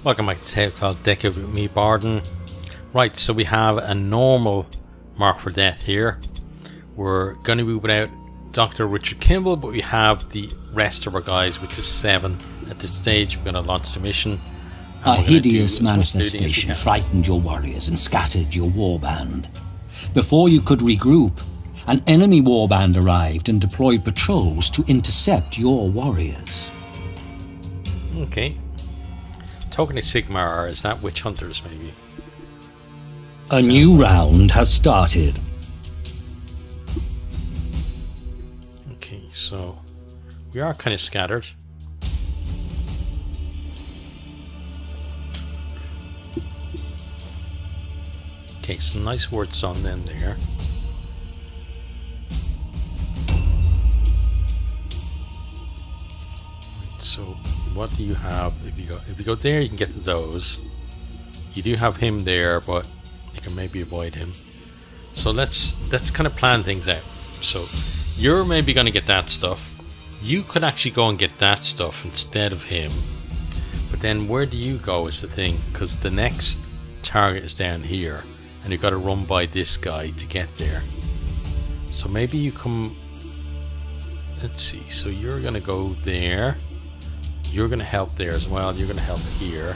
Welcome back to Tailclaw's Decade with me, Bardon. Right, so we have a normal mark for death here. We're going to be without Dr. Richard Kimball, but we have the rest of our guys, which is 7 at this stage. We're going to launch the mission. A hideous manifestation frightened your warriors and scattered your warband. Before you could regroup, an enemy warband arrived and deployed patrols to intercept your warriors. Okay. Token of Sigmar, or is that witch hunters maybe? A new round has started. Okay, so we are kind of scattered. Okay, some nice words on them there. So what do you have? If you go there, you can get to those. You do have him there, but you can maybe avoid him. So let's kind of plan things out. So you're maybe going to get that stuff. You could actually go and get that stuff instead of him. But then where do you go is the thing, because the next target is down here, and you've got to run by this guy to get there. So maybe you come. Let's see. So you're going to go there. You're going to help there as well. You're going to help here.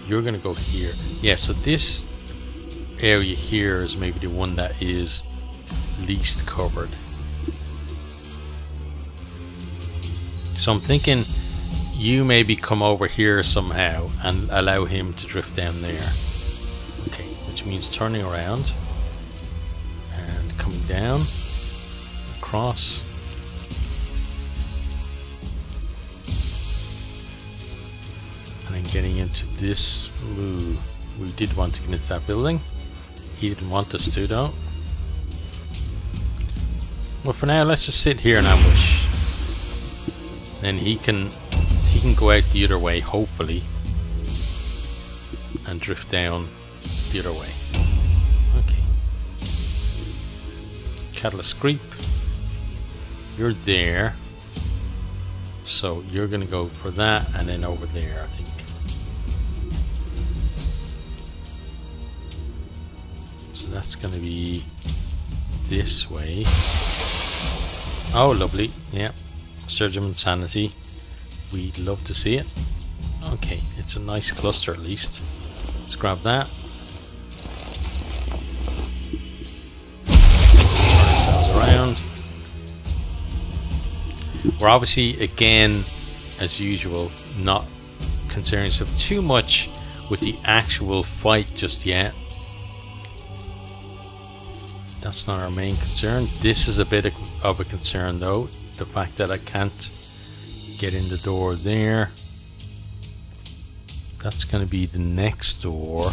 You're going to go here. Yeah, so this area here is maybe the one that is least covered. So I'm thinking you maybe come over here somehow and allow him to drift down there. Okay, which means turning around and coming down, across. And getting into this. Ooh, we did want to get into that building. He didn't want us to though. Well, for now let's just sit here and ambush. Then he can go out the other way, hopefully, and drift down the other way. Okay. Catalyst creep. You're there. So you're gonna go for that and then over there, I think. So that's gonna be this way. Oh, lovely. Yeah. Surge of Insanity. We'd love to see it. Okay, it's a nice cluster at least. Let's grab that. Turn ourselves around. We're obviously, again, as usual, not concerning ourselves too much with the actual fight just yet. That's not our main concern. This is a bit of a concern though. The fact that I can't get in the door there. That's going to be the next door.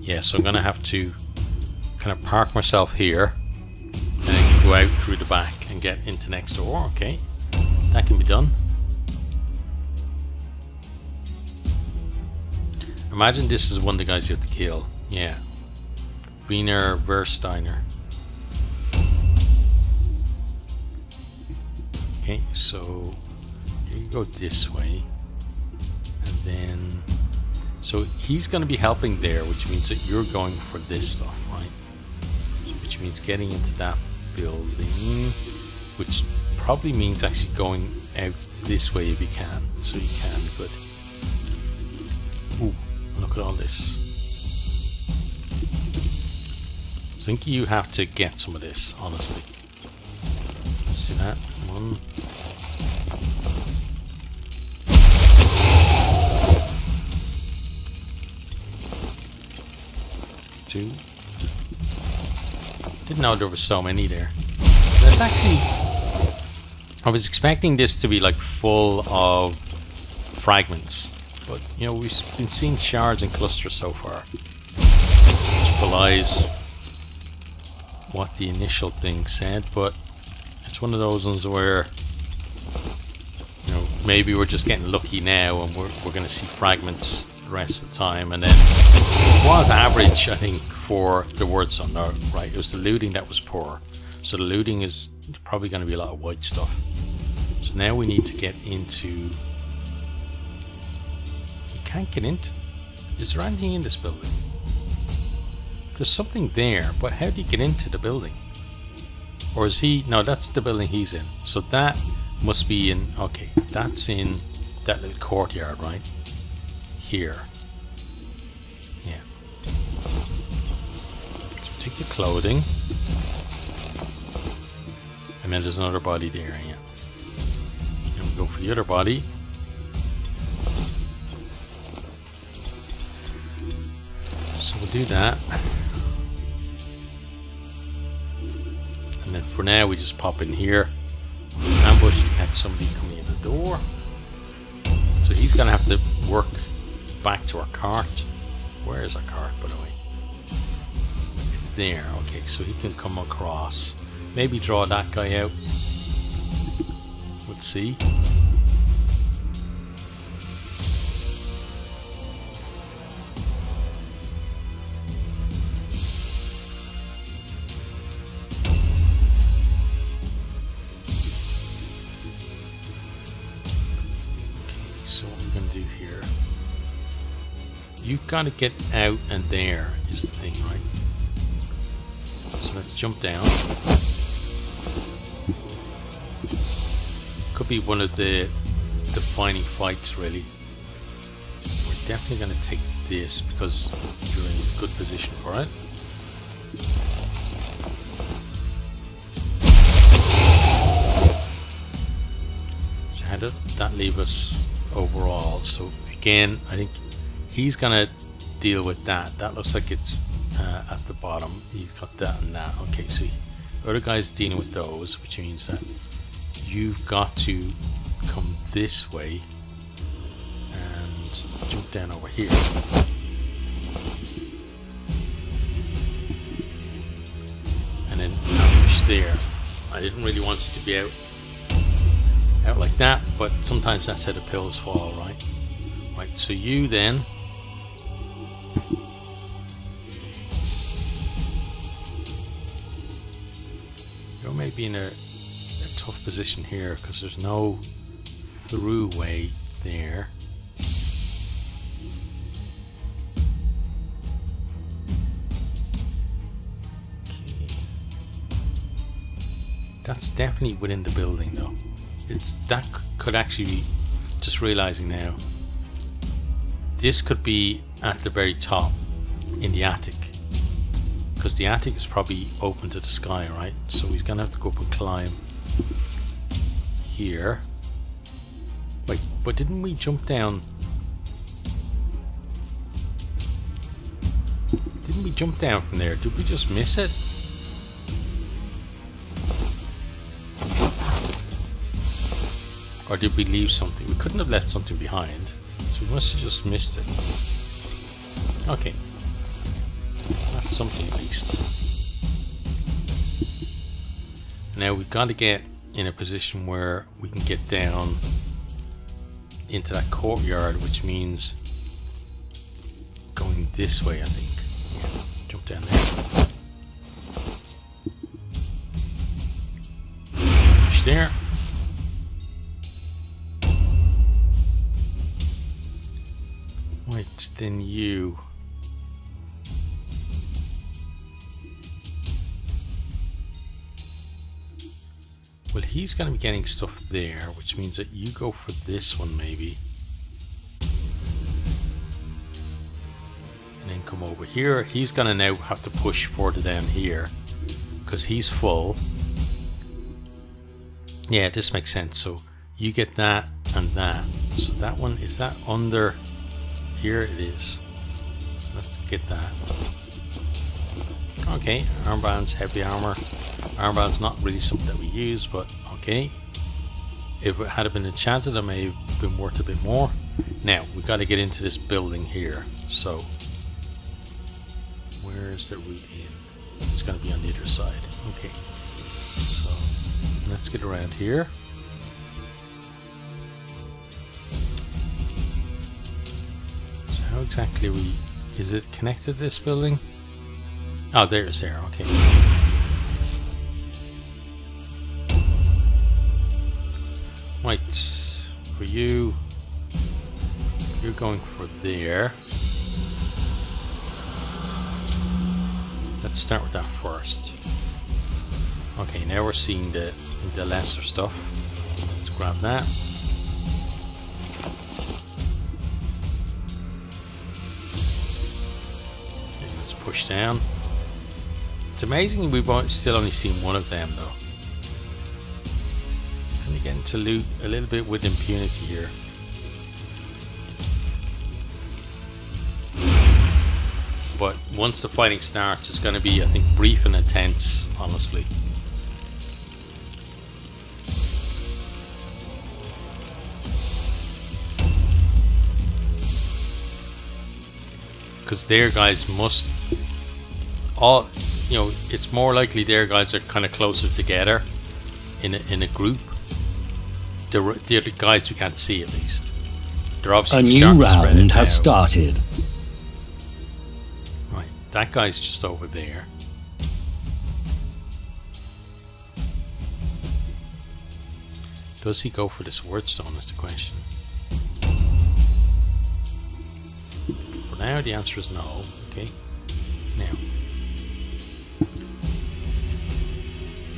Yeah, so I'm going to have to kind of park myself here and then go out through the back and get into next door. Okay, that can be done. Imagine this is one of the guys you have to kill. Yeah, Wiener Versteiner. Okay, so you go this way, and then so he's going to be helping there, which means that you're going for this stuff, right? Which means getting into that building, which probably means actually going out this way if you can. So you can, good. Ooh, look at all this. I think you have to get some of this, honestly. Let's do that. 1. 2. Didn't know there were so many there. That's actually, I was expecting this to be like full of fragments, but you know, we've been seeing shards and clusters so far, which belies what the initial thing said. But it's one of those ones where, you know, maybe we're just getting lucky now and we're going to see fragments the rest of the time. And then it was average, I think, for the Warpstone, right? It was the looting that was poor. So the looting is probably going to be a lot of white stuff. So now we need to get into... You can't get into... Is there anything in this building? There's something there, but how do you get into the building? Or is he... No, that's the building he's in. So that must be in... Okay, that's in that little courtyard, right? Here. Yeah. So take your clothing. And then there's another body there, yeah. And we go for the other body. So we'll do that. And then for now we just pop in here. Ambush to catch somebody coming in the door. So he's gonna have to work back to our cart. Where is our cart, by the way? It's there. Okay, so he can come across. Maybe draw that guy out. We'll see. You've got to get out, and there is the thing, right? So let's jump down. Could be one of the defining fights, really. We're definitely going to take this because you're in a good position for it. So how did that leave us overall? So again, I think he's gonna deal with that. That looks like it's at the bottom. He's got that and that. Okay, so the other guy's dealing with those, which means that you've got to come this way and jump down over here. And then ambush there. I didn't really want you to be out like that, but sometimes that's how the pills fall, right? Right, so you then may be in a tough position here because there's no through way there. Okay. That's definitely within the building though. That could actually be, just realizing now, this could be at the very top in the attic. Because the attic is probably open to the sky, right? So he's gonna have to go up and climb here. Wait, but didn't we jump down? Didn't we jump down from there? Did we just miss it? Or did we leave something? We couldn't have left something behind. So we must have just missed it. Okay. That's something at least. Now we've got to get in a position where we can get down into that courtyard, which means going this way, I think. Yeah, jump down there. Push there. Right, then you. Well, he's going to be getting stuff there, which means that you go for this one maybe. And then come over here. He's going to now have to push further down here because he's full. Yeah, this makes sense. So you get that and that. So that one, is that under? Here it is. So let's get that. Okay, armbands, heavy armor. Armband's not really something that we use, but okay. If it had been enchanted, it may have been worth a bit more. Now, we've got to get into this building here. So, where's the route in? It's going to be on the other side. Okay. So, let's get around here. So, how exactly are we... Is it connected to this building? Oh, there's there. Okay. Right, for you, you're going for there. Let's start with that first. Okay, now we're seeing the lesser stuff. Let's grab that. Okay, let's push down. It's amazing we've still only seen one of them though. And again, to loot a little bit with impunity here. But once the fighting starts, it's going to be, I think, brief and intense, honestly. Because their guys must all, you know, it's more likely their guys are kind of closer together in a group. The other guys we can't see, at least. They're obviously a new round has started. Right, that guy's just over there. Does he go for this Warpstone is the question. For now the answer is no. Okay. Now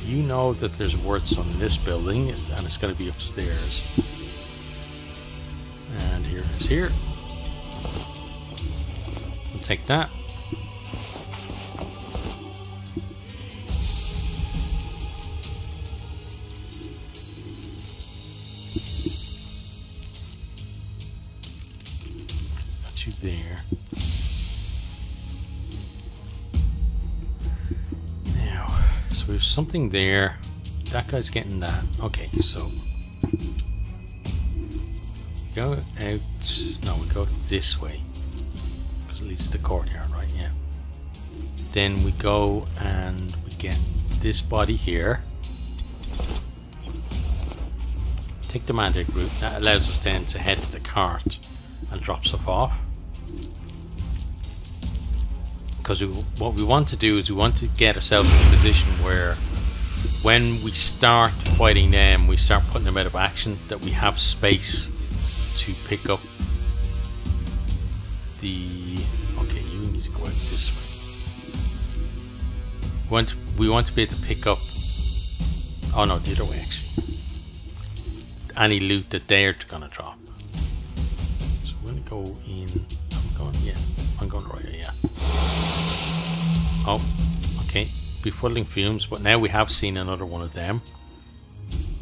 you know that there's a Warpstone in this building and it's going to be upstairs. And here it is here. We'll take that. Got you there. Now, so we have something there. That guy's getting that. Okay, so go out. No, we go this way because it leads to the courtyard, right? Yeah. Then we go and we get this body here. Take the mandate route. That allows us then to head to the cart and drop stuff off. Because what we want to do is we want to get ourselves in a position where when we start fighting them, we start putting them out of action, that we have space to pick up the... Okay, you need to go out this way. We want to be able to pick up... Oh no, the other way actually. Any loot that they're gonna drop. So we're gonna go in... I'm going right here, yeah. Oh, okay. Befuddling fumes, but now we have seen another one of them.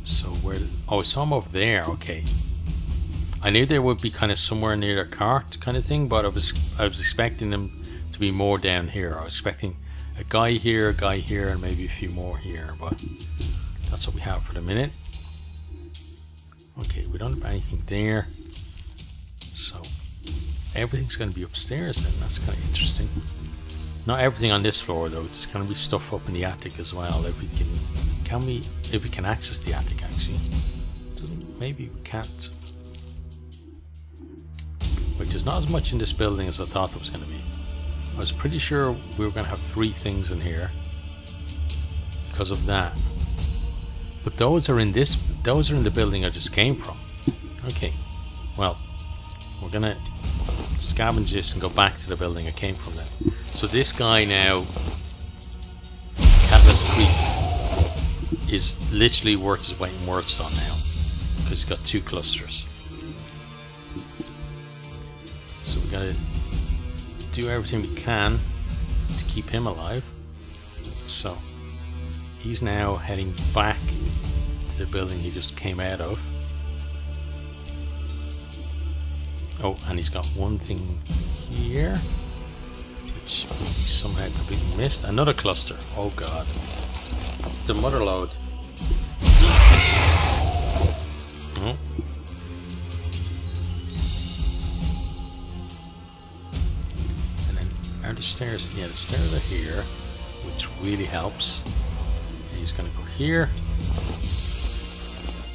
So where... Oh, I saw them over there, okay. I knew they would be kind of somewhere near their cart kind of thing, but I was expecting them to be more down here. I was expecting a guy here, and maybe a few more here, but that's what we have for the minute. Okay, we don't have anything there. So everything's going to be upstairs then. That's kind of interesting. Not everything on this floor though. There's going to be stuff up in the attic as well. If we can access the attic actually. Maybe we can't. Wait, there's not as much in this building as I thought there was going to be. I was pretty sure we were going to have 3 things in here because of that. But those are in the building I just came from. Okay, well, we're going to scavenge this and go back to the building I came from then. So this guy now, Catalyst Creek, is literally worth his weight in Warpstone now because he's got 2 clusters. So we gotta do everything we can to keep him alive. So he's now heading back to the building he just came out of. Oh, and he's got one thing here, which we somehow completely missed. Another cluster. Oh god. It's the Murderlord. Oh. Are the stairs? Yeah, the stairs are here, which really helps. He's going to go here.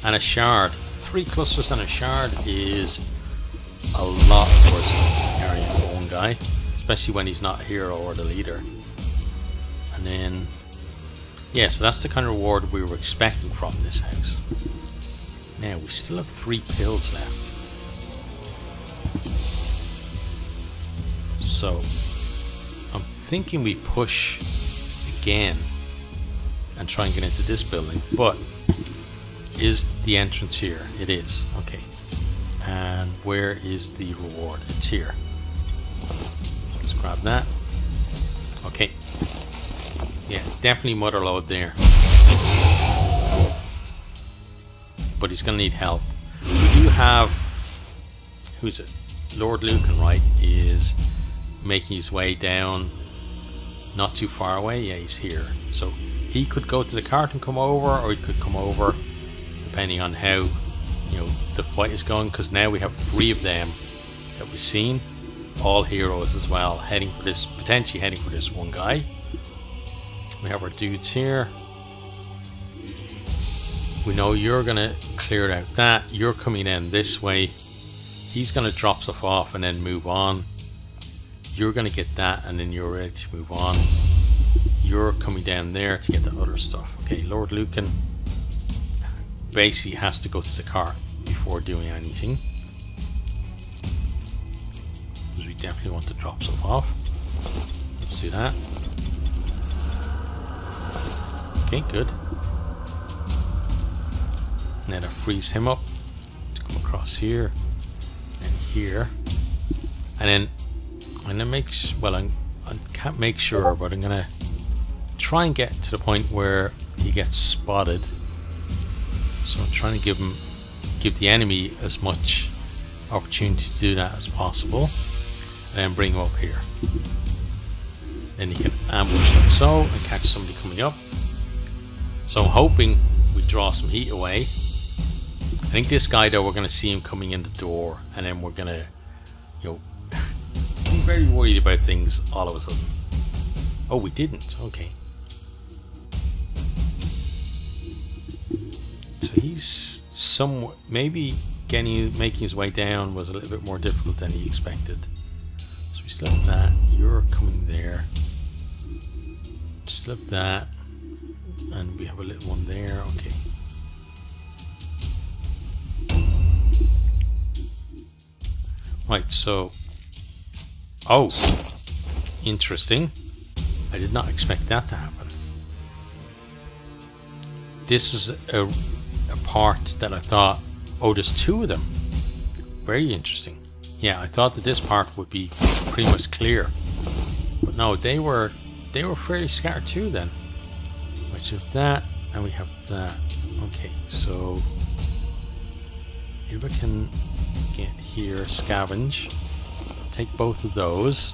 And a shard. 3 clusters and a shard is a lot worse than carrying one guy, especially when he's not a hero or the leader. And then, yeah, so that's the kind of reward we were expecting from this house. Now, we still have 3 pills left. So, I'm thinking we push again and try and get into this building. But, is the entrance here? It is. Okay. And where is the reward? It's here. Let's grab that. Okay. Yeah, definitely Murderlord there. But he's going to need help. We do have... Who's it? Lord Lucan, right? Is making his way down. Not too far away. Yeah, he's here. So he could go to the cart and come over, or he could come over, depending on how, you know, the fight is going. Because now we have 3 of them that we've seen. All heroes as well. Heading for this, potentially heading for this one guy. We have our dudes here. We know you're gonna clear out that. You're coming in this way. He's gonna drop stuff off and then move on. You're gonna get that and then you're ready to move on. You're coming down there to get the other stuff. Okay, Lord Lucan basically has to go to the cart before doing anything. Because we definitely want to drop stuff off. Let's do that. Okay, good. And then I freeze him up to come across here and here. And then I'm gonna make well, I can't make sure, but I'm gonna try and get to the point where he gets spotted. So I'm trying to give the enemy as much opportunity to do that as possible, and then bring him up here. Then he can ambush like so and catch somebody coming up. So I'm hoping we draw some heat away. I think this guy though, we're going to see him coming in the door, and then we're going to, you know, be very worried about things all of a sudden. Oh, we didn't. Okay. So he's somewhat, maybe making his way down was a little bit more difficult than he expected. So we still have that. You're coming there. Still have that. And we have a little one there. Okay. Right, so... Oh! Interesting. I did not expect that to happen. This is a part that I thought... Oh, there's 2 of them. Very interesting. Yeah, I thought that this part would be pretty much clear. But no, they were fairly scattered too then. Right, so that, and we have that. Okay, so... If I can get here, scavenge, take both of those,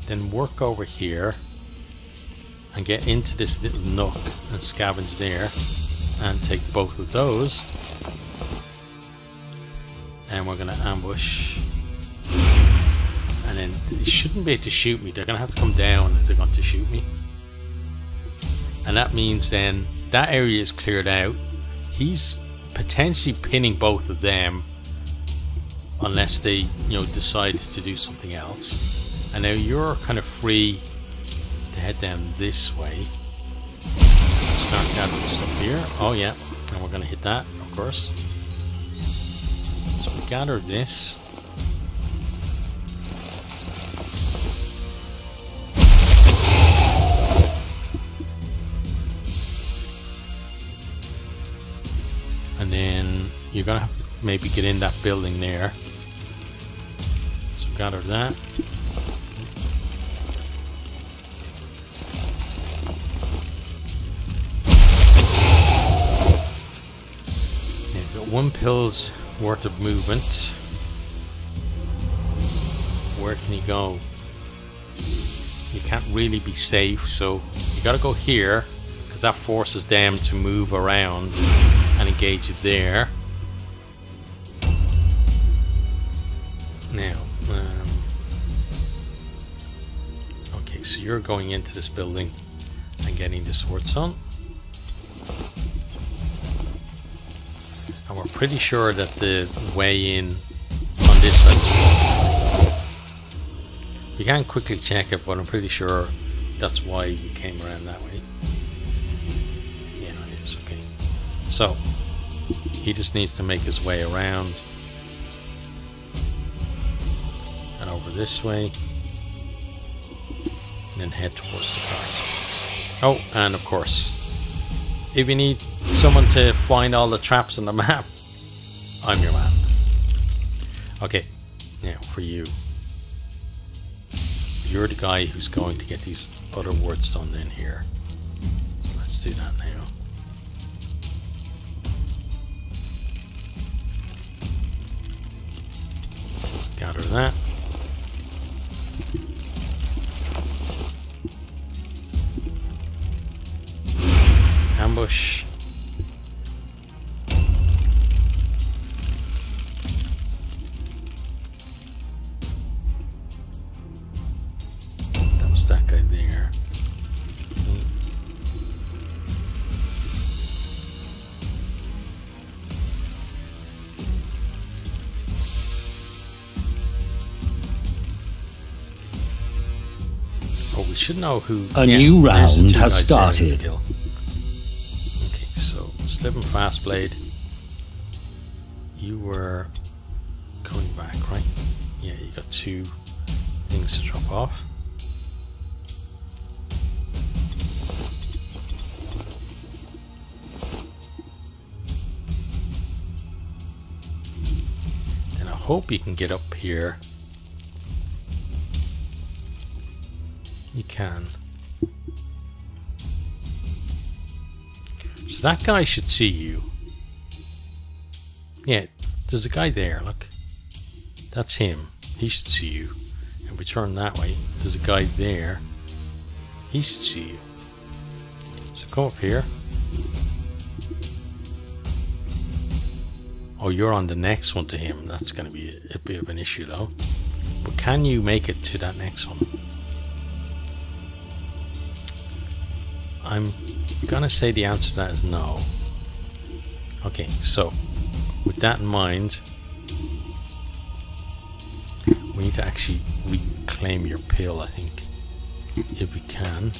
then work over here and get into this little nook and scavenge there and take both of those, and we're going to ambush, and then they shouldn't be able to shoot me. They're going to have to come down if they're going to shoot me. And that means then that area is cleared out. He's potentially pinning both of them unless they, you know, decide to do something else. And now you're kind of free to head down this way. Start gathering stuff here. Oh yeah, and we're going to hit that, of course. So we gather this. And then you're going to have to maybe get in that building there. So gather that. Yeah, you've got 1 pill's worth of movement. Where can you go? You can't really be safe, so you got to go here, because that forces them to move around and engage it there. Now, okay, so you're going into this building and getting the swords on. And we're pretty sure that the way in on this side, we can't quickly check it, but I'm pretty sure that's why we came around that way. is. Okay, so he just needs to make his way around and over this way, and then head towards the cart. Oh, and of course, if you need someone to find all the traps on the map, I'm your man. Okay, now for you. You're the guy who's going to get these other words done in here. So let's do that now. Let's gather that. Ambush. That was that guy there. Oh, we should know who. A new round has started. Slip and Fast Blade, you were going back, right? Yeah, you got 2 things to drop off. And I hope you can get up here. You can. So that guy should see you. Yeah, there's a guy there, look. That's him. He should see you. And we turn that way. There's a guy there. He should see you. So come up here. Oh, you're on the next one to him. That's going to be a bit of an issue though. But can you make it to that next one? I'm gonna say the answer to that is no. Okay, so with that in mind, we need to actually reclaim your pill, I think, if we can.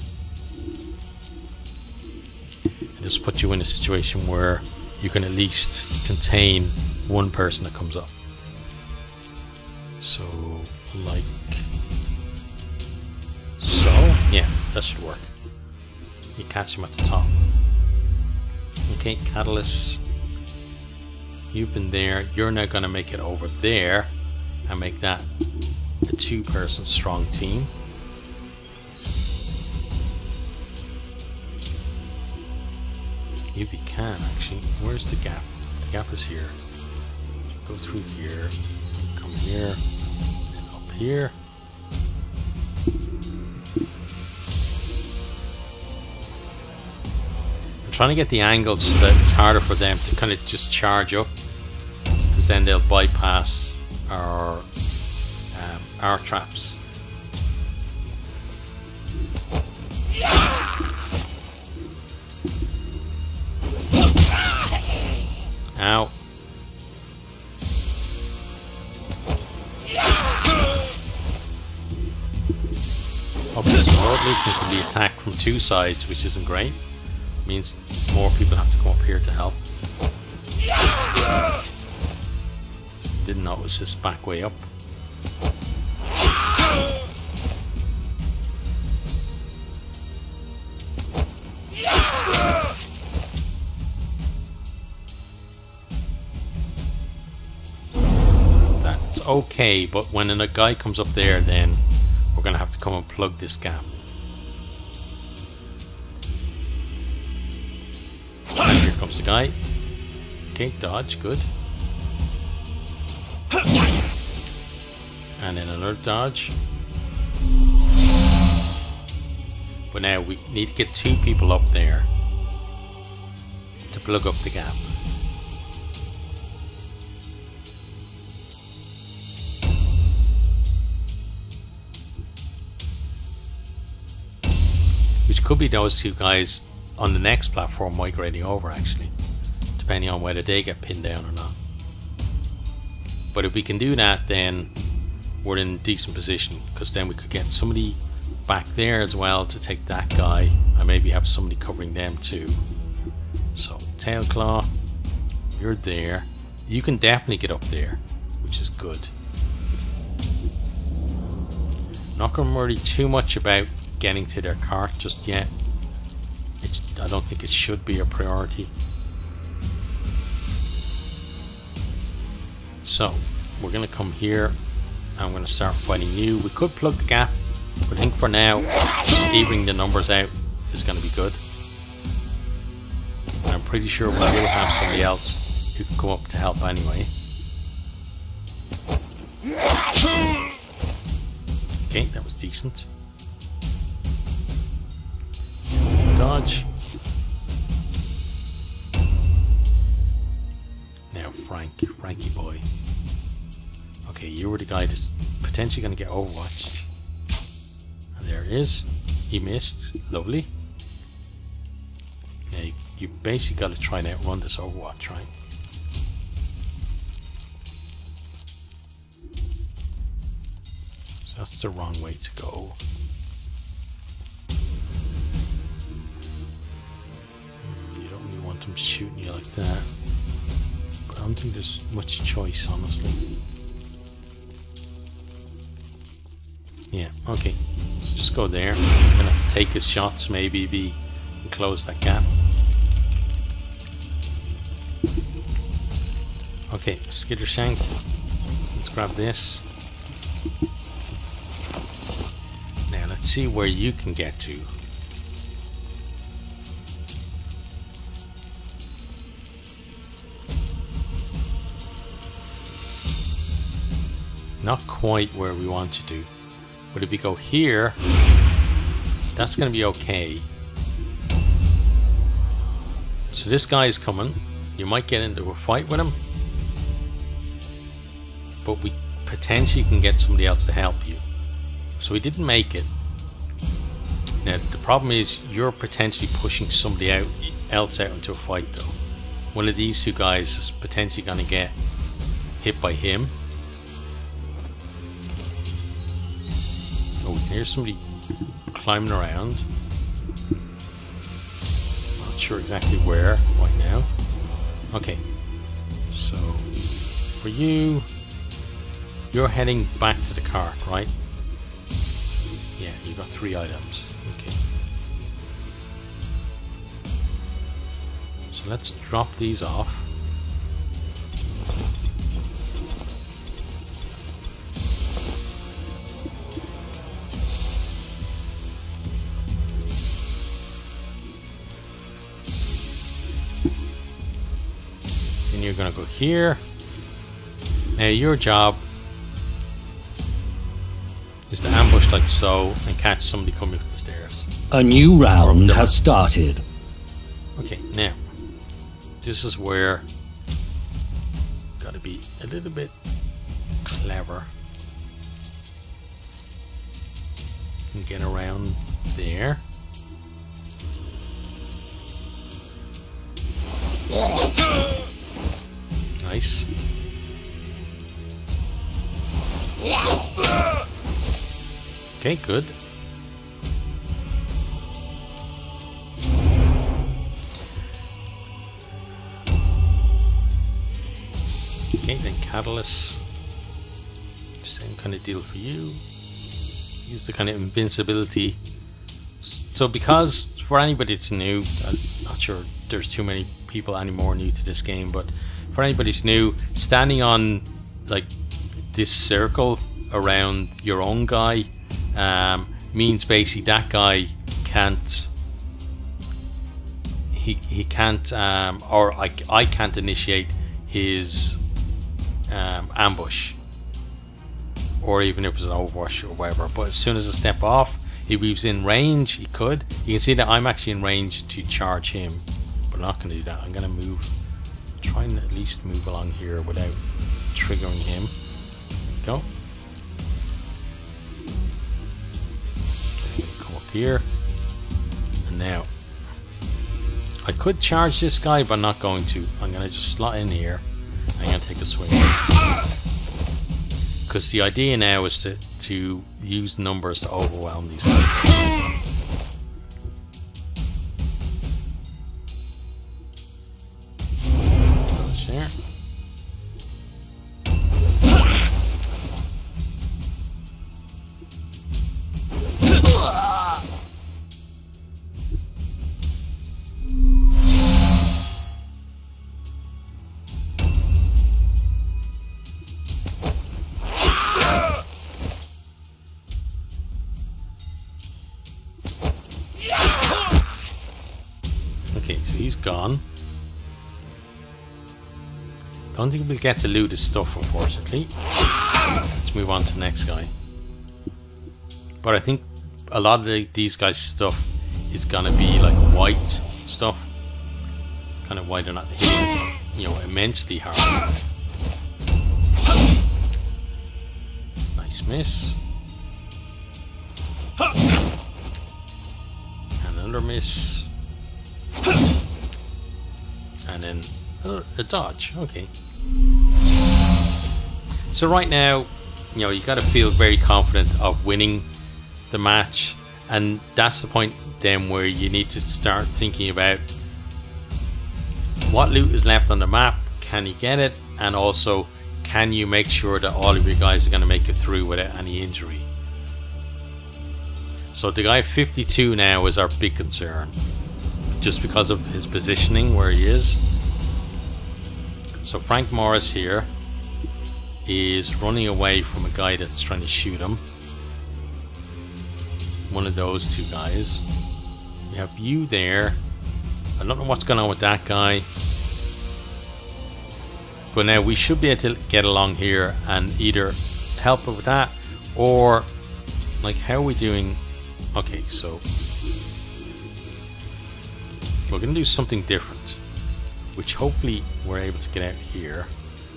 And just put you in a situation where you can at least contain one person that comes up. So, like so. Yeah, that should work. You catch him at the top. Okay, Catalyst. You've been there. You're now going to make it over there and make that a 2-person strong team. If you can, actually. Where's the gap? The gap is here. Go through here. Come here. And up here. Trying to get the angle so that it's harder for them to kind of just charge up, because then they'll bypass our traps. Ow. Okay, so Mordheim can be attacked from 2 sides, which isn't great. Means more people have to come up here to help. Didn't know it was this back way up. That's okay, but when a guy comes up there, then we're gonna have to come and plug this gap. Here comes the guy. Okay, dodge, good. And then another dodge. But now we need to get 2 people up there to plug up the gap. Which could be those 2 guys on the next platform migrating over, actually, depending on whether they get pinned down or not. But if we can do that, then we're in a decent position, because then we could get somebody back there as well to take that guy, and maybe have somebody covering them too. So Tailclaw, you're there. You can definitely get up there, which is good. Not going to worry too much about getting to their cart just yet. I don't think it should be a priority. So we're going to come here. I'm going to start fighting you. We could plug the gap, but I think for now, evening the numbers out is going to be good. And I'm pretty sure we will have somebody else who can come up to help anyway. Okay, that was decent. Dodge. Now Frankie boy. Okay, you were the guy that's potentially going to get overwatched. And there it is. He missed. Lovely. Now you basically got to try and outrun this overwatch, right? So that's the wrong way to go. You don't really want them shooting you like that. But I don't think there's much choice, honestly. Yeah, okay. So just go there. I'm gonna have to take his shots, maybe and close that gap. Okay, Skittershank. Let's grab this. Now let's see where you can get to. Not quite where we want you to. But if we go here, that's going to be okay. So this guy is coming. You might get into a fight with him. But we potentially can get somebody else to help you. So we didn't make it. Now the problem is you're potentially pushing somebody else out into a fight though. One of these two guys is potentially going to get hit by him. Oh, we can hear somebody climbing around. Not sure exactly where right now. Okay, so for you, you're heading back to the cart, right? Yeah, you got 3 items. Okay. So let's drop these off. Then you're gonna go here. Now your job is to ambush like so and catch somebody coming up the stairs. A new round has started. Okay, now this is where gotta be a little bit clever and get around there. Nice. Okay, good. Okay, then Catalyst. Same kind of deal for you. Use the kind of invincibility. So because, for anybody that's new, I'm not sure there's too many people anymore new to this game, but for anybody that's new, standing on like this circle around your own guy means basically that guy can't he can't or I can't initiate his ambush, or even if it was an overwatch or whatever. But as soon as I step off, if he was in range, he could. You can see that I'm actually in range to charge him, but I'm not going to do that. I'm going to move, try and at least move along here without triggering him. Go. Come up here, and now I could charge this guy, but I'm not going to. I'm going to just slot in here. I'm going to take a swing, because the idea now is to use numbers to overwhelm these guys. Okay, so he's gone. Don't think we'll get to loot his stuff, unfortunately. Let's move on to the next guy. But I think a lot of these guys' stuff is gonna be like white stuff. Kind of why they're not hitting, you know, immensely hard. Nice miss. And another miss. And then a dodge. Okay. So right now, you know, you got to feel very confident of winning the match, and that's the point then where you need to start thinking about what loot is left on the map. Can you get it? And also, can you make sure that all of your guys are going to make it through without any injury? So the guy 52 now is our big concern, just because of his positioning where he is. So Frank Morris here is running away from a guy that's trying to shoot him. One of those two guys. You have you there. I don't know what's going on with that guy. But now we should be able to get along here and either help with that, or like, how are we doing? Okay, so we're going to do something different, which hopefully we're able to get out here.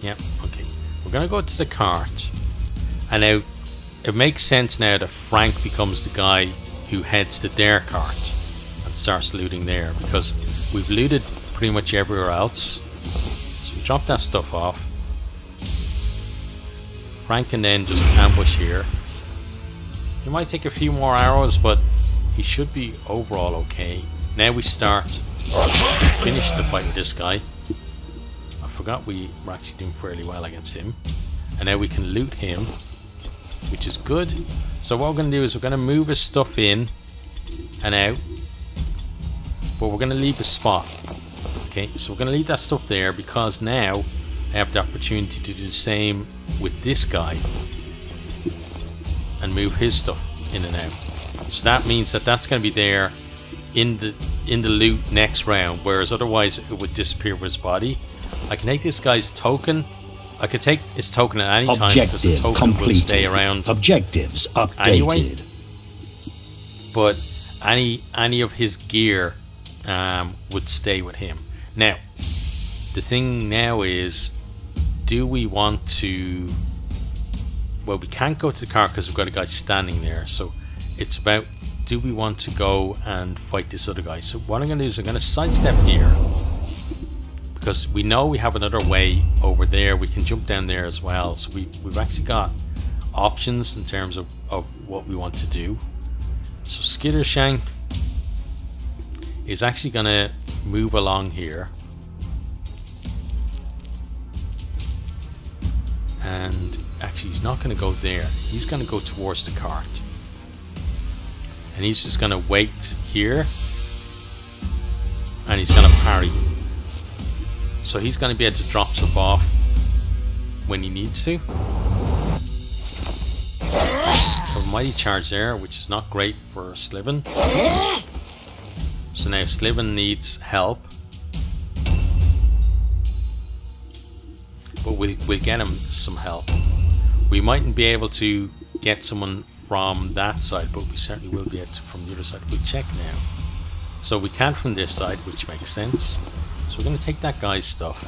Yep, okay. We're going to go to the cart. And now it makes sense now that Frank becomes the guy who heads to their cart and starts looting there, because we've looted pretty much everywhere else. So we drop that stuff off. Frank can then just ambush here. He might take a few more arrows, but he should be overall okay. Now we start, or finish the fight with this guy. I forgot we were actually doing fairly well against him. And now we can loot him, which is good. So what we're going to do is we're going to move his stuff in and out, but we're going to leave a spot. Okay, so we're going to leave that stuff there, because now I have the opportunity to do the same with this guy and move his stuff in and out. So that means that that's going to be there in the loot next round, whereas otherwise it would disappear with his body. I can take this guy's token. I could take his token at any time, because the token completed. Will stay around. Objectives updated. Anyway. But any of his gear would stay with him. Now, the thing now is, do we want to... Well, we can't go to the car because we've got a guy standing there. So it's about, do we want to go and fight this other guy? So what I'm going to do is I'm going to sidestep here, because we know we have another way over there. We can jump down there as well. So we've actually got options in terms of what we want to do. So Skittershank is actually going to move along here. And actually he's not going to go there. He's going to go towards the cart. And he's just going to wait here. And he's going to parry. So he's going to be able to drop stuff off when he needs to. A mighty charge there, which is not great for Sliven. So now Sliven needs help. But we'll get him some help. We mightn't be able to get someone from that side, but we certainly will be able to from the other side. We'll check now. So we can't from this side, which makes sense. So we're going to take that guy's stuff.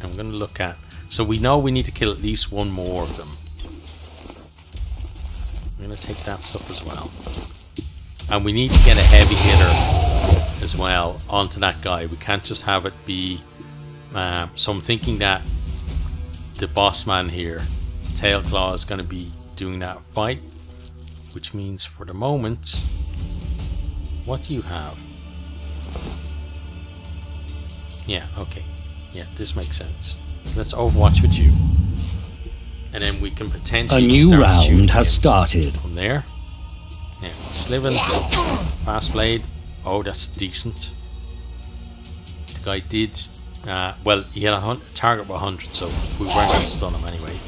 And we're going to look at... So we know we need to kill at least one more of them. We're going to take that stuff as well. And we need to get a heavy hitter as well onto that guy. We can't just have it be... so I'm thinking that the boss man here, Tailclaw, is going to be doing that fight. Which means for the moment... What do you have? Yeah, okay. Yeah, this makes sense. Let's overwatch with you. And then we can potentially a new start round has started. from there. Yeah, Sliven, fast blade. Oh, that's decent. The guy did, well, he had a target of 100, so we weren't going to stun him anyway.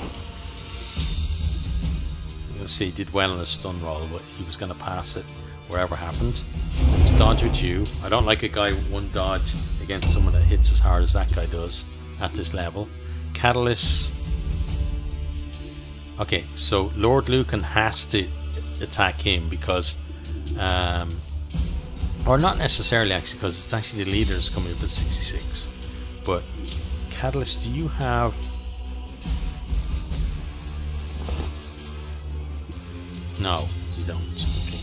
Let's see, he did well on a stun roll, but he was going to pass it wherever happened. Let's dodge with you. I don't like a guy with one dodge against someone that hits as hard as that guy does at this level. Catalyst. Okay, so Lord Lucan has to attack him because, or not necessarily actually, because it's actually the leader is coming up at 66. But Catalyst, do you have? No, you don't. Okay,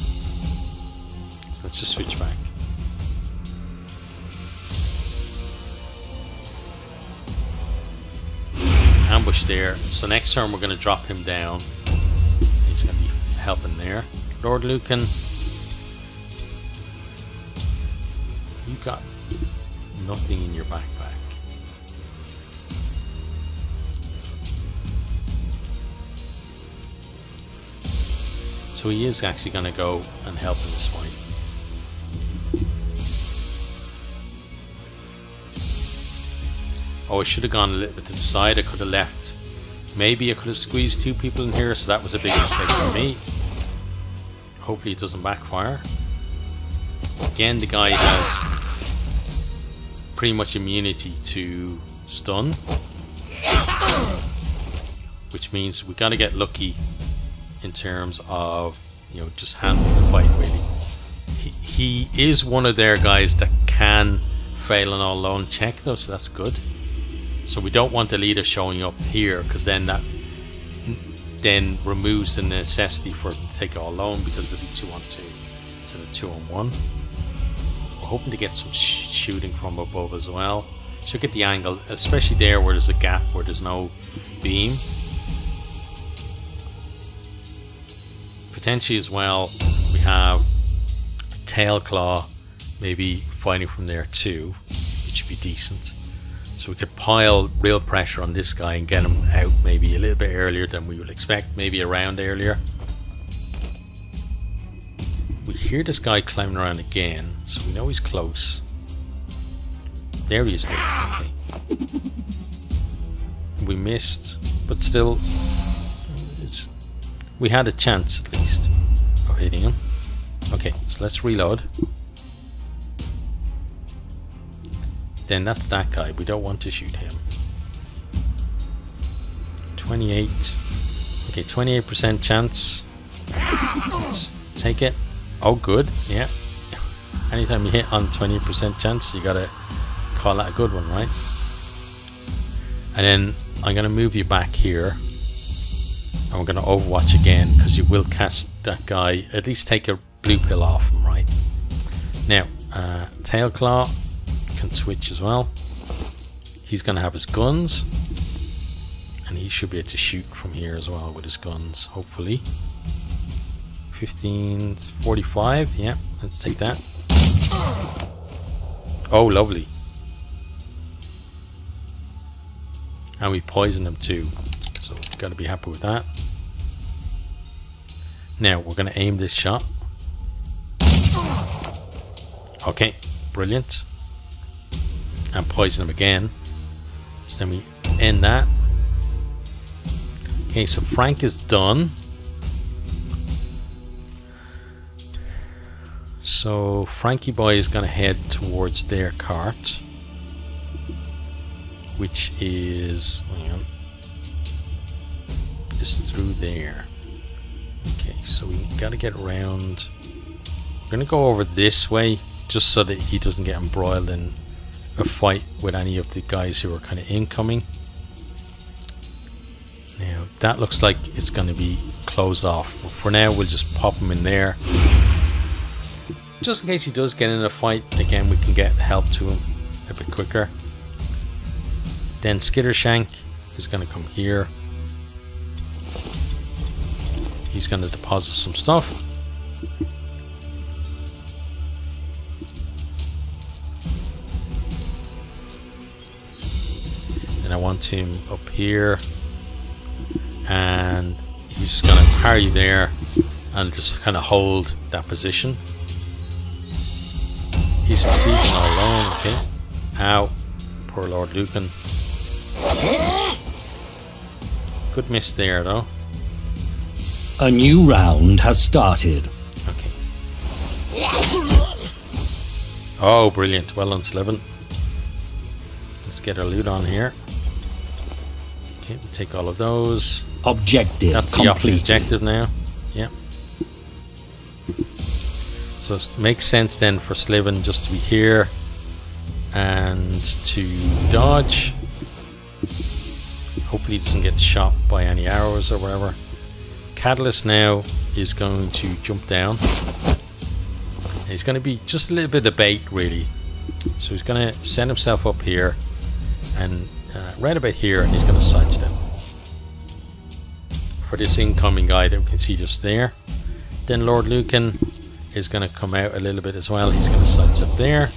so let's just switch back. Ambush there. So next turn we're going to drop him down. He's going to be helping there. Lord Lucan, you got nothing in your backpack. So he is actually going to go and help in this fight. Oh, I should have gone a little bit to the side. I could have left. Maybe I could have squeezed two people in here, so that was a big mistake for me. Hopefully it doesn't backfire. Again, the guy has pretty much immunity to stun, which means we got to get lucky in terms of, you know, just handling the fight really. He is one of their guys that can fail an all alone check though, so that's good. So we don't want the leader showing up here, because then that removes the necessity for it to take it all alone, because it'll be 2-on-2 instead of 2-on-1. We're hoping to get some shooting from above as well. Should get the angle, especially there where there's a gap where there's no beam. Potentially as well, we have Tailclaw maybe fighting from there too, which would be decent. So we could pile real pressure on this guy and get him out maybe a little bit earlier than we would expect, maybe a round earlier. We hear this guy climbing around again, so we know he's close. There he is there. Okay. We missed, but still, we had a chance at least of hitting him. Okay, so let's reload. Then that's that guy. We don't want to shoot him. 28. Okay, 28% chance. Let's take it. Oh, good. Yeah. Anytime you hit on 20% chance, you gotta call that a good one, right? And then I'm gonna move you back here, and we're gonna overwatch again, because you will catch that guy. At least take a blue pill off him, right? Now, Tailclaw can switch as well. He's gonna have his guns, and he should be able to shoot from here as well with his guns, hopefully. 1545, yeah, let's take that. Oh, lovely. And we poisoned him too, so we've got to be happy with that. Now we're going to aim this shot. Okay, brilliant. And poison him again. So then we end that. Okay, so Frank is done. So Frankie Boy is going to head towards their cart, which is, hang on, is through there. Okay, so we got to get around. We're going to go over this way just so that he doesn't get embroiled in a fight with any of the guys who are kind of incoming. Now that looks like it's going to be closed off, but for now we'll just pop him in there. Just in case he does get in a fight, again we can get help to him a bit quicker. Then Skittershank is going to come here. He's going to deposit some stuff. I want him up here, and he's going to parry there and just kind of hold that position. He's succeeding all alone. Okay. Ow. Poor Lord Lucan. Good miss there though. A new round has started. Okay. Oh, brilliant. Well done, Slevin. Let's get our loot on here. Okay, we'll take all of those. Objective That's the completed. objective now. Yeah. So it makes sense then for Slevin just to be here and to dodge. Hopefully he doesn't get shot by any arrows or whatever. Catalyst now is going to jump down. He's going to be just a little bit of bait really. So he's going to send himself up here and right about here, and he's going to sidestep for this incoming guy that we can see just there. Then Lord Lucan is going to come out a little bit as well. He's going to sidestep there.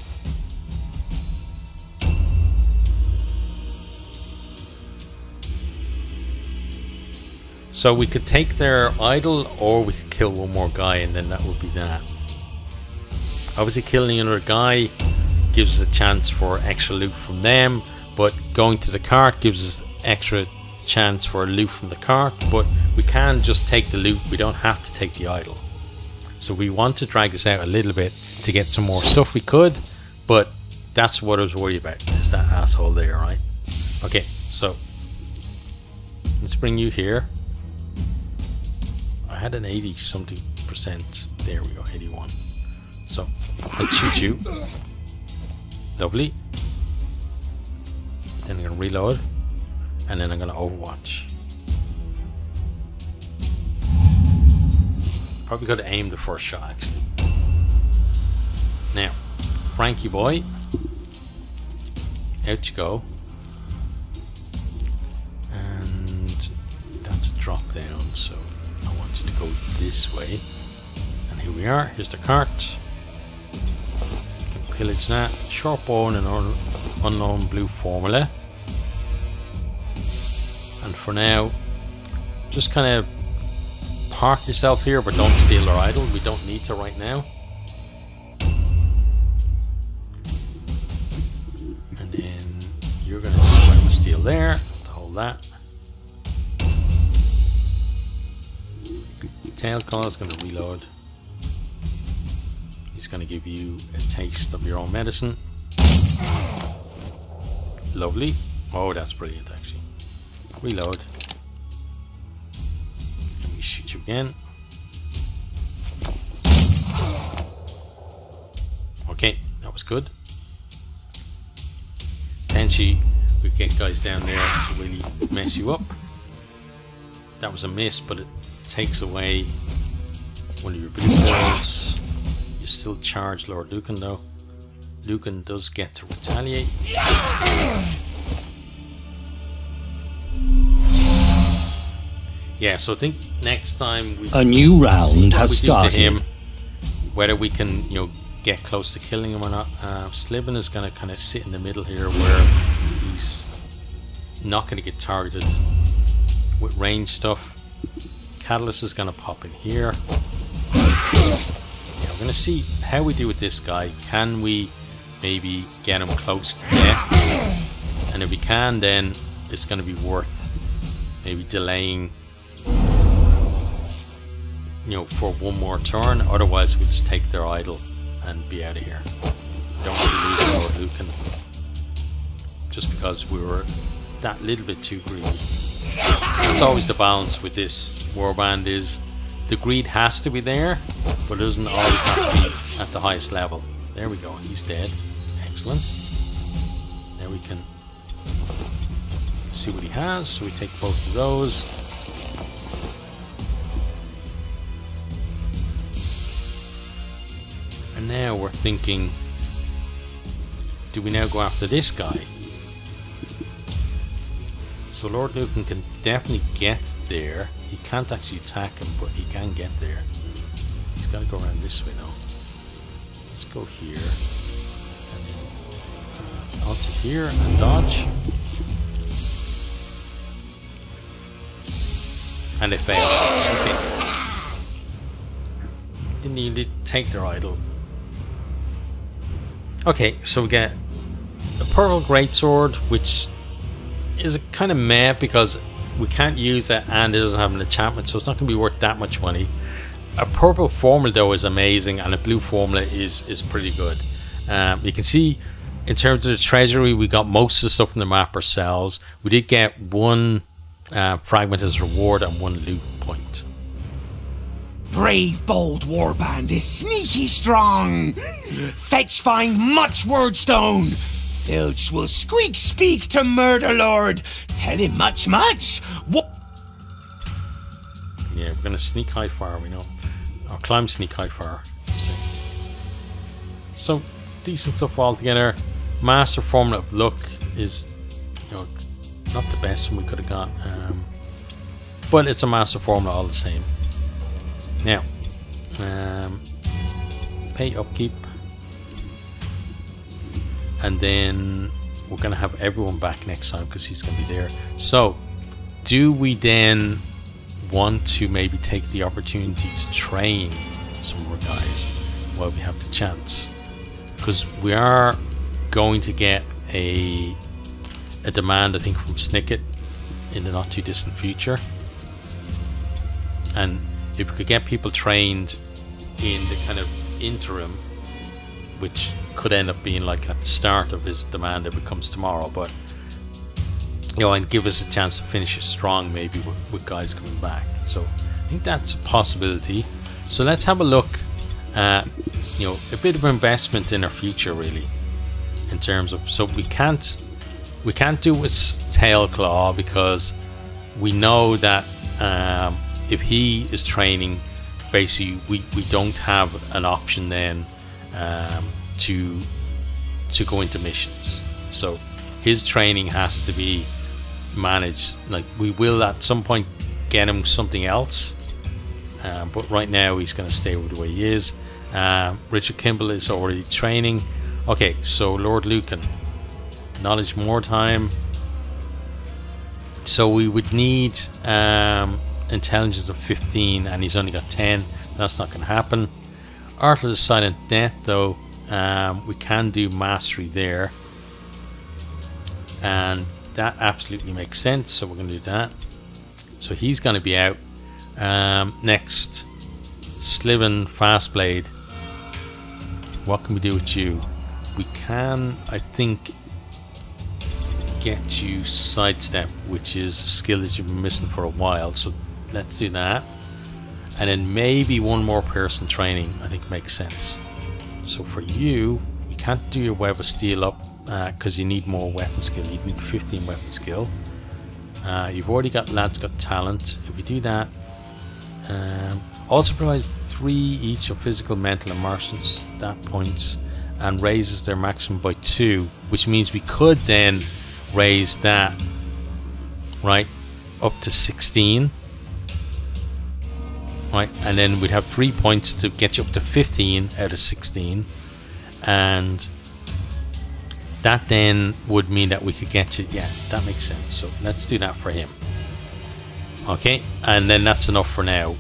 So we could take their idol, or we could kill one more guy, and then that would be that. Obviously killing another guy gives us a chance for extra loot from them, but going to the cart gives us extra chance for loot from the cart. But we can just take the loot, we don't have to take the idol. So we want to drag this out a little bit to get some more stuff we could, but that's what I was worried about, is that asshole there, right? Okay, so let's bring you here. I had an 80 something percent. There we go, 81. So let's shoot you. Lovely. Then I'm going to reload, and then I'm going to overwatch. Probably got to aim the first shot actually. Now, Frankie boy, out you go. And that's a drop down, so I want you to go this way. And here we are, here's the cart. You can pillage that. Short bow and an unknown blue formula. And for now, just kind of park yourself here, but don't steal our idol. We don't need to right now. And then you're going to just to steal there to hold that. Tailclaw is going to reload. He's going to give you a taste of your own medicine. Lovely. Oh, that's brilliant actually. Reload. Let me shoot you again. Okay, that was good. Potentially we get guys down there to really mess you up. That was a miss, but it takes away one of your blue balls. You still charge Lord Lucan though. Lucan does get to retaliate. Yeah, so I think next time we a new round has started. To him, whether we can, you know, get close to killing him or not. Slevin is going to kind of sit in the middle here, where he's not going to get targeted with range stuff. Catalyst is going to pop in here. Yeah, we're going to see how we do with this guy. Can we maybe get him close to death? And if we can, then it's going to be worth maybe delaying, you know, for one more turn. Otherwise we'll just take their idol and be out of here. Don't want to lose Lord Lucan just because we were that little bit too greedy. That's always the balance with this warband, is the greed has to be there, but it doesn't always have to be at the highest level. There we go, he's dead. Excellent. Now we can see what he has, so we take both of those. And now we're thinking, do we now go after this guy? So Lord Lucan can definitely get there. He can't actually attack him, but he can get there. He's got to go around this way now. Let's go here. And then onto here and dodge. And they fail. Okay. Didn't need to take their idol. Okay, so we get a purple greatsword, which is a kind of meh because we can't use it and it doesn't have an enchantment, so it's not going to be worth that much money. A purple formula though is amazing, and a blue formula is pretty good. You can see in terms of the treasury, we got most of the stuff in the map ourselves. We did get one fragment as reward and one loot point. Brave, bold warband is sneaky strong. Fetch find much wordstone. Filch will squeak speak to Murderlord. Tell him much. Yeah, we're gonna sneak high fire, we know. Or climb sneak high fire. So decent stuff altogether. Master formula of luck is, you know, not the best one we could have got. But it's a master formula all the same. Now, pay upkeep, and then we're going to have everyone back next time because he's going to be there. So, do we then want to maybe take the opportunity to train some more guys while we have the chance? Because we are going to get a demand, I think, from Snikkit in the not too distant future, and if we could get people trained in the kind of interim, which could end up being like at the start of his demand if it comes tomorrow, but you know, and give us a chance to finish it strong, maybe with guys coming back. So I think that's a possibility. So let's have a look at, you know, a bit of investment in our future, really, in terms of, so we can't do with Tailclaw because we know that if he is training, basically we don't have an option then to go into missions. So his training has to be managed. Like, we will at some point get him something else, but right now he's going to stay with the way he is. Richard Kimball is already training. Okay, so Lord Lucan, knowledge Mordheim. So we would need intelligence of 15, and he's only got 10. That's not going to happen. Art of the Silent Death, though, we can do mastery there, and that absolutely makes sense, so we're going to do that. So he's going to be out. Next, Sliven Fastblade. What can we do with you? We can, I think, get you Sidestep, which is a skill that you've been missing for a while, so let's do that. And then maybe one more person training, I think, makes sense. So for you, we can't do your Web of Steel up because you need more weapon skill. You need 15 weapon skill. You've already got Lad's Got Talent. If we do that, also provides 3 each of physical, mental, and martial stat points, and raises their maximum by 2, which means we could then raise that right up to 16. Right, and then we'd have 3 points to get you up to 15 out of 16, and that then would mean that we could get you, yeah, that makes sense. So let's do that for him. Okay, and then that's enough for now.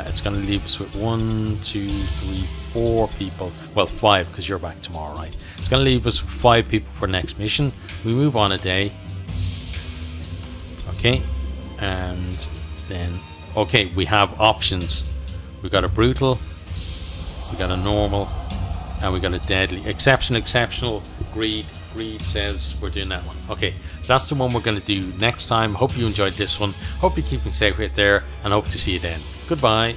It's going to leave us with 1, 2, 3, 4 people. Well, 5 because you're back tomorrow, right? It's going to leave us with 5 people for next mission. We move on a day. Okay, and then okay, we have options. We got a brutal, we got a normal, and we got a deadly. Exceptional, greed. Greed says we're doing that one. Okay, so that's the one we're going to do next time. Hope you enjoyed this one. Hope you're keeping safe right there, and hope to see you then. Goodbye.